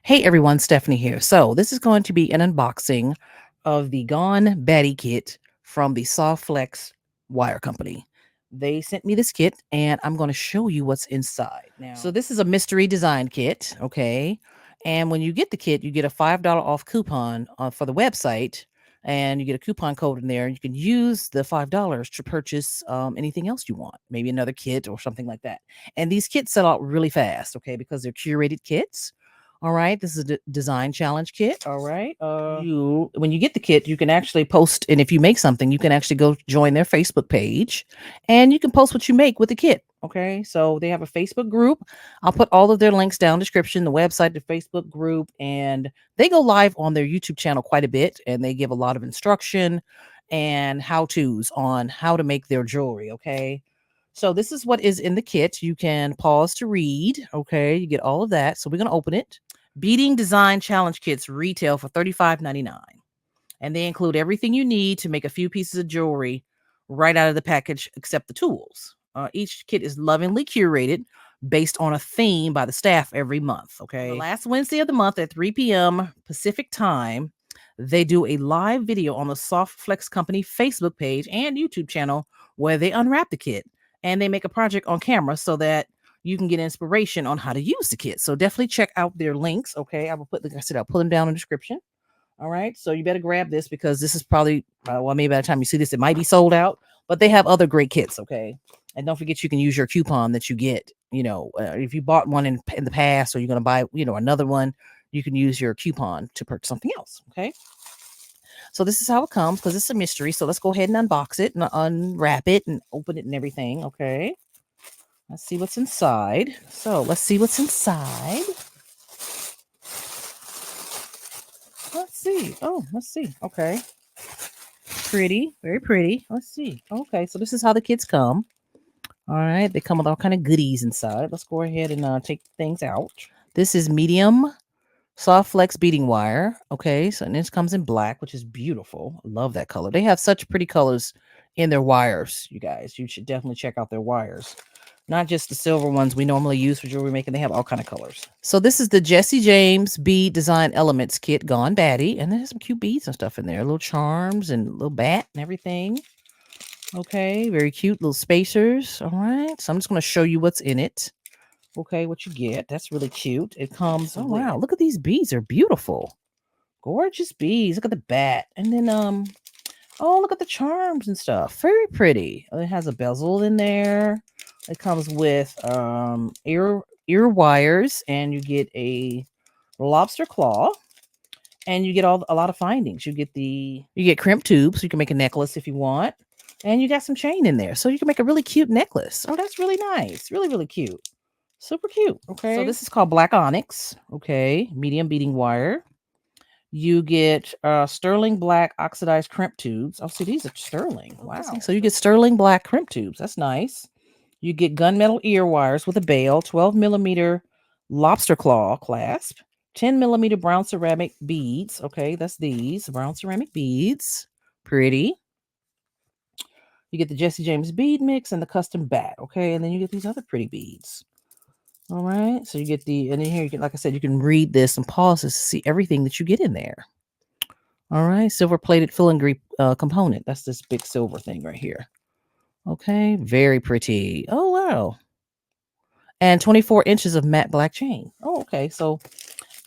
Hey everyone, Stephanie here. So this is going to be an unboxing of the Gone Batty kit from the Softflex wire company. They sent me this kit and I'm going to show you what's inside. So this is a mystery design kit, okay? And when you get the kit, you get a $5 off coupon for the website, and you get a coupon code in there. You can use the $5 to purchase anything else you want, maybe another kit or something like that. And these kits sell out really fast, okay, because they're curated kits. All right, this is a design challenge kit. All right, you when you get the kit, you can actually post, and if you make something, you can actually go join their Facebook page, and you can post what you make with the kit. Okay, so they have a Facebook group. I'll put all of their links down description, the website, the Facebook group, and they go live on their YouTube channel quite a bit, and they give a lot of instruction and how to's on how to make their jewelry. Okay. So this is what is in the kit. You can pause to read. Okay, you get all of that. So we're gonna open it. Beading Design Challenge Kits retail for $35.99. And they include everything you need to make a few pieces of jewelry right out of the package, except the tools. Each kit is lovingly curated based on a theme by the staff every month. Okay. The last Wednesday of the month at 3 p.m. Pacific time, they do a live video on the Softflex Company Facebook page and YouTube channel where they unwrap the kit and they make a project on camera so that you can get inspiration on how to use the kit. So definitely check out their links. Okay. I will put, like I said, I'll put them down in the description. All right. So you better grab this because this is probably, well, maybe by the time you see this, it might be sold out, but they have other great kits. Okay. And don't forget, you can use your coupon that you get, if you bought one in the past, or you're going to buy, another one, you can use your coupon to purchase something else. Okay. So this is how it comes because it's a mystery. So let's go ahead and unbox it and unwrap it and open it and everything. Okay. Let's see what's inside. So let's see what's inside. Let's see. Oh, let's see. Okay. Pretty. Very pretty. Let's see. Okay. So this is how the kits come. All right. They come with all kind of goodies inside. Let's go ahead and take things out. This is medium soft flex beading wire. Okay. So and this comes in black, which is beautiful. I love that color. They have such pretty colors in their wires, you guys. You should definitely check out their wires. Not just the silver ones we normally use for jewelry making. They have all kind of colors. So this is the Jesse James Bead Design Elements Kit Gone Batty. And there's some cute beads and stuff in there. Little charms and little bat and everything. Okay, very cute little spacers. All right. So I'm just going to show you what's in it. Okay, what you get. That's really cute. It comes, oh wow, look at these beads. They're beautiful. Gorgeous beads. Look at the bat. And then oh, look at the charms and stuff. Very pretty. It has a bezel in there. It comes with ear wires, and you get a lobster claw, and you get a lot of findings. You get crimp tubes, so you can make a necklace if you want, and you got some chain in there, so you can make a really cute necklace. Oh, that's really nice. Really, really cute. Super cute. Okay. So this is called Black Onyx. Okay. Medium beading wire. You get sterling black oxidized crimp tubes. Oh, see, these are sterling. Wow. So you get sterling black crimp tubes. That's nice. You get gunmetal ear wires with a bail, 12 millimeter lobster claw clasp, 10 millimeter brown ceramic beads. Okay, that's these brown ceramic beads. Pretty. You get the Jesse James bead mix and the custom bat. Okay, and then you get these other pretty beads. All right, so you get and then here you can, like I said, you can read this and pause this to see everything that you get in there. All right, silver plated filigree component. That's this big silver thing right here. Okay, very pretty. Oh, wow. And 24 inches of matte black chain. Oh, okay, so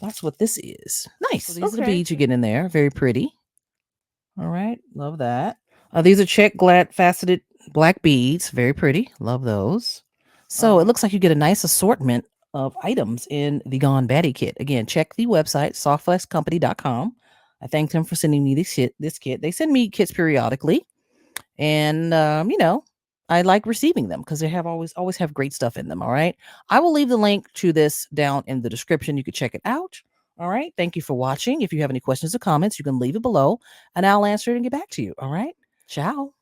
that's what this is. Nice. So these are the beads you get in there. Very pretty. All right, love that. These are check glad faceted black beads. Very pretty. Love those. So it looks like you get a nice assortment of items in the Gone Batty kit. Again, check the website, softflexcompany.com. I thank them for sending me this kit. They send me kits periodically. And, I like receiving them because they have always have great stuff in them. All right. I will leave the link to this down in the description. You can check it out. All right. Thank you for watching. If you have any questions or comments, you can leave it below and I'll answer it and get back to you. All right. Ciao.